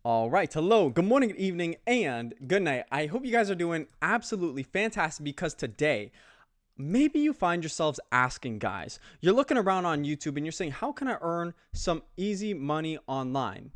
All right. Hello, good morning, good evening, and good night. I hope you guys are doing absolutely fantastic because today, maybe you find yourselves asking, guys, you're looking around on YouTube and you're saying, how can I earn some easy money online?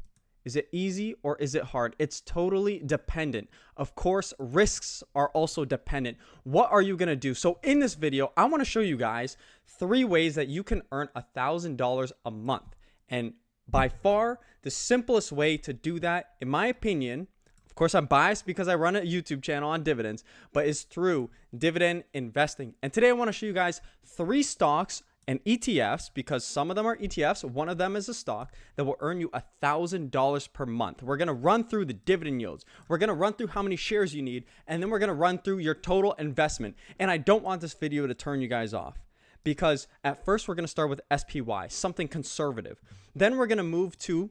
Is it easy or is it hard? It's totally dependent. Of course, risks are also dependent. What are you going to do? So in this video, I want to show you guys 3 ways that you can earn $1,000 a month. And by far, the simplest way to do that, in my opinion, of course, I'm biased because I run a YouTube channel on dividends, but is through dividend investing. And today I want to show you guys 3 stocks and ETFs, because some of them are ETFs, one of them is a stock that will earn you $1,000 per month. We're going to run through the dividend yields. We're going to run through how many shares you need, and then we're going to run through your total investment. And I don't want this video to turn you guys off, because at first we're going to start with SPY, something conservative. Then we're going to move to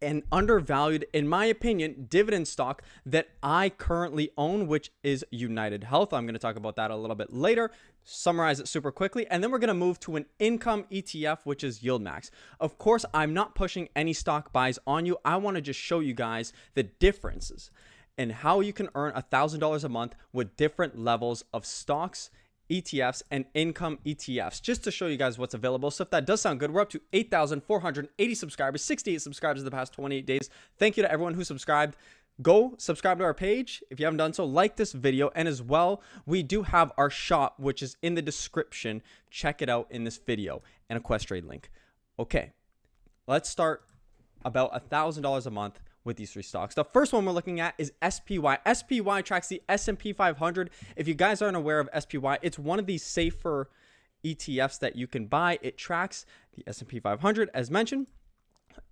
an undervalued, in my opinion, dividend stock that I currently own, which is United Health. I'm going to talk about that a little bit later, summarize it super quickly, and then we're going to move to an income ETF, which is YMAX. Of course, I'm not pushing any stock buys on you. I want to just show you guys the differences and how you can earn $1,000 a month with different levels of stocks, ETFs, and income ETFs, just to show you guys what's available. So if that does sound good, we're up to 8,480 subscribers, 68 subscribers in the past 28 days. Thank you to everyone who subscribed. Go subscribe to our page if you haven't done so. Like this video, and as well, we do have our shop, which is in the description. Check it out in this video, and a QUESTRADE link. Okay, let's start about $1,000 a month with these 3 stocks. The first one we're looking at is SPY. SPY tracks the S&P 500. If you guys aren't aware of SPY, it's one of these safer ETFs that you can buy. It tracks the S&P 500, as mentioned.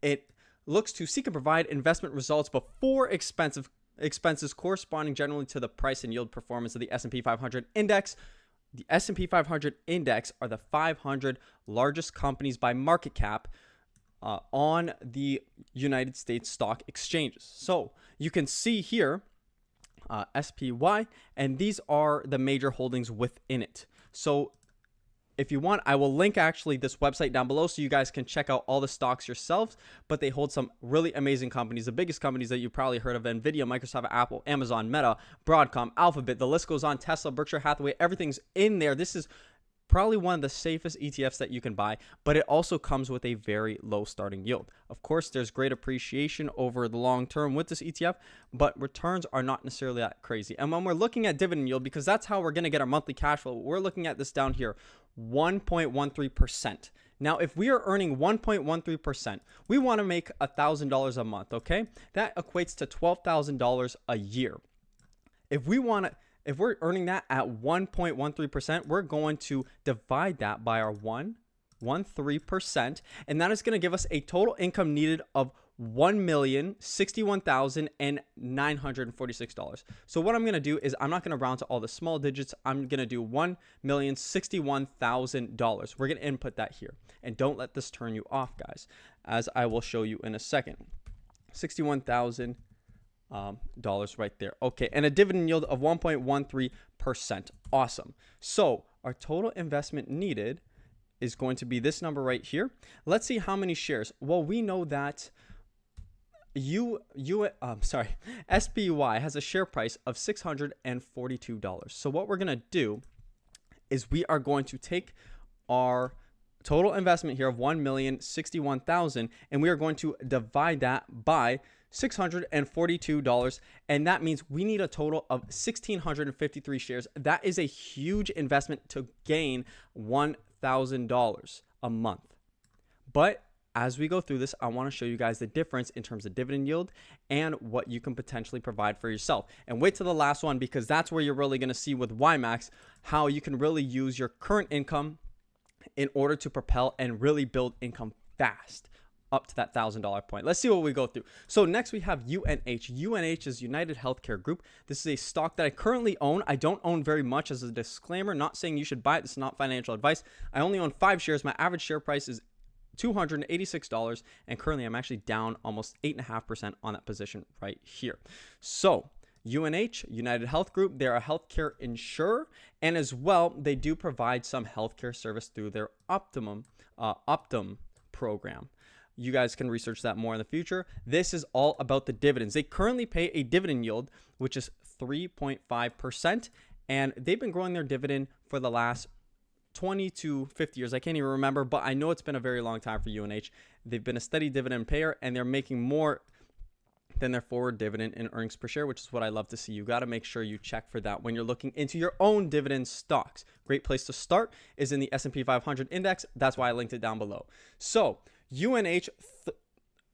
It looks to seek and provide investment results before expenses corresponding generally to the price and yield performance of the S&P 500 index. The S&P 500 index are the 500 largest companies by market cap on the United States stock exchanges. So you can see here SPY, and these are the major holdings within it. So if you want, I will link actually this website down below so you guys can check out all the stocks yourselves, but they hold some really amazing companies. The biggest companies that you probably heard of: Nvidia, Microsoft, Apple, Amazon, Meta, Broadcom, Alphabet, the list goes on, Tesla, Berkshire Hathaway, everything's in there. This is probably one of the safest ETFs that you can buy, but it also comes with a very low starting yield. Of course, there's great appreciation over the long term with this ETF, but returns are not necessarily that crazy. And when we're looking at dividend yield, because that's how we're going to get our monthly cash flow, we're looking at this down here, 1.13%. Now, if we are earning 1.13%, we want to make $1,000 a month, okay? That equates to $12,000 a year. If we're earning that at 1.13%, we're going to divide that by our 1.13%, and that is going to give us a total income needed of $1,061,946. So what I'm going to do is I'm not going to round to all the small digits. I'm going to do $1,061,000. We're going to input that here, and don't let this turn you off, guys, as I will show you in a second. 61,000 dollars right there. Okay, and a dividend yield of 1.13%. Awesome. So our total investment needed is going to be this number right here. Let's see how many shares. Well, we know that SPY has a share price of $642. So what we're going to do is we are going to take our total investment here of $1,061,000, and we are going to divide that by $642, and that means we need a total of 1,653 shares. That is a huge investment to gain $1,000 a month. But as we go through this, I want to show you guys the difference in terms of dividend yield and what you can potentially provide for yourself. And wait till the last one, because that's where you're really going to see with YMAX how you can really use your current income in order to propel and really build income fast up to that $1,000 point. Let's see what we go through. So next we have UNH. UNH is United Healthcare Group. This is a stock that I currently own. I don't own very much, as a disclaimer, not saying you should buy it. This is not financial advice. I only own 5 shares. My average share price is $286, and currently I'm actually down almost 8.5% on that position right here. So UNH, United Health Group, they're a healthcare insurer, and as well, they do provide some healthcare service through their Optum program. You guys can research that more in the future. This is all about the dividends. They currently pay a dividend yield, which is 3.5%, and they've been growing their dividend for the last 20 to 50 years. I can't even remember, but I know it's been a very long time for UNH. They've been a steady dividend payer, and they're making more than their forward dividend in earnings per share, which is what I love to see. You got to make sure you check for that when you're looking into your own dividend stocks. Great place to start is in the S&P 500 index. That's why I linked it down below. So UNH,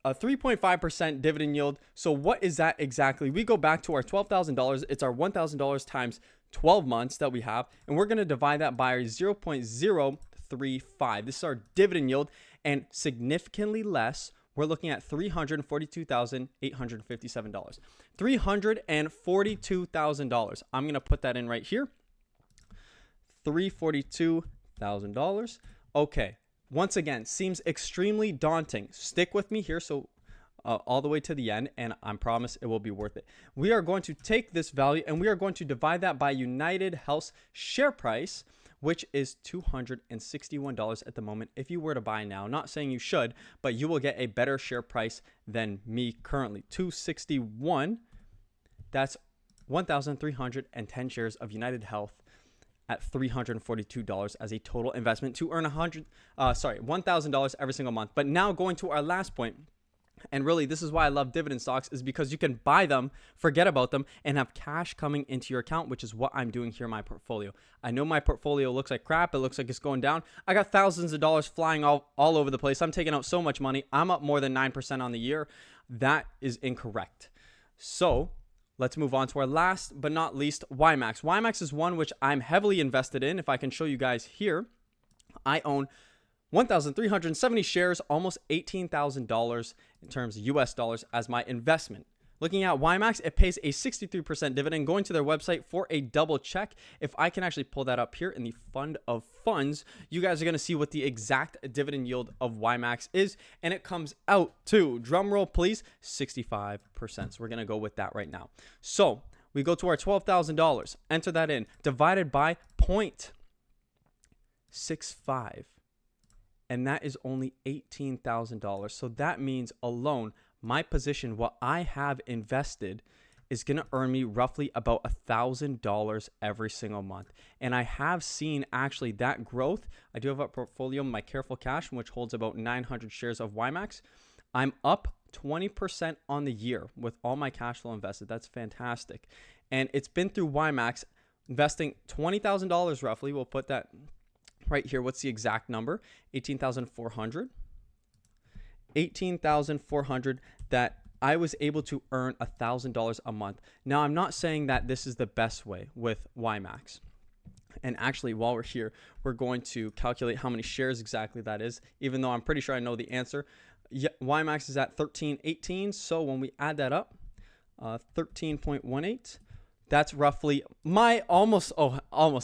a 3.5% dividend yield. So what is that exactly? We go back to our $12,000. It's our $1,000 times 12 months that we have, and we're going to divide that by 0.035. This is our dividend yield, and significantly less. We're looking at $342,857. $342,000. I'm going to put that in right here. $342,000. Okay. Once again, seems extremely daunting. Stick with me here so all the way to the end, and I promise it will be worth it. We are going to take this value and we are going to divide that by United Health's share price, which is $261 at the moment. If you were to buy now, not saying you should, but you will get a better share price than me currently. $261, that's 1,310 shares of United Health at $342 as a total investment to earn $1,000 every single month. But now going to our last point, and really this is why I love dividend stocks, is because you can buy them, forget about them, and have cash coming into your account, which is what I'm doing here in my portfolio. I know my portfolio looks like crap. It looks like it's going down. I got thousands of dollars flying all over the place. I'm taking out so much money. I'm up more than 9% on the year. That is incorrect. So let's move on to our last but not least, YMAX. YMAX is one which I'm heavily invested in. If I can show you guys here, I own 1,370 shares, almost $18,000 in terms of US dollars as my investment. Looking at YMAX, it pays a 63% dividend. Going to their website for a double check. If I can actually pull that up here in the fund of funds, you guys are going to see what the exact dividend yield of YMAX is. And it comes out to, drum roll please, 65%. So we're going to go with that right now. So we go to our $12,000, enter that in, divided by 0.65. And that is only $18,000. So that means alone, my position, what I have invested, is going to earn me roughly about $1,000 every single month. And I have seen actually that growth. I do have a portfolio, my Careful Cash, which holds about 900 shares of YMAX. I'm up 20% on the year with all my cash flow invested. That's fantastic. And it's been through YMAX investing $20,000 roughly. We'll put that right here. What's the exact number? 18,400. 18,400 that I was able to earn $1,000 a month. Now, I'm not saying that this is the best way with YMAX. And actually, while we're here, we're going to calculate how many shares exactly that is, even though I'm pretty sure I know the answer. YMAX is at 1318. So when we add that up, 13.18, that's roughly my almost, I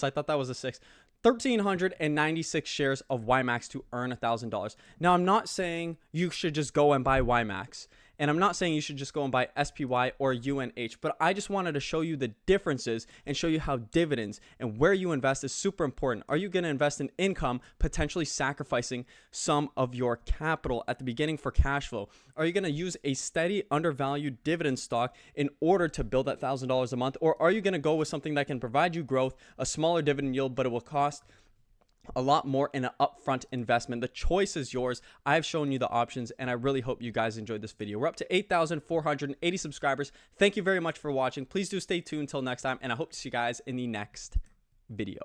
thought that was a 6. 1,396 shares of YMAX to earn $1,000. Now, I'm not saying you should just go and buy YMAX, and I'm not saying you should just go and buy SPY or UNH, but I just wanted to show you the differences and show you how dividends and where you invest is super important. Are you going to invest in income, potentially sacrificing some of your capital at the beginning for cash flow? Are you going to use a steady, undervalued dividend stock in order to build that $1,000 a month? Or are you going to go with something that can provide you growth, a smaller dividend yield, but it will cost a lot more in an upfront investment? The choice is yours. I've shown you the options, and I really hope you guys enjoyed this video. We're up to 8,480 subscribers. Thank you very much for watching. Please do stay tuned until next time, and I hope to see you guys in the next video.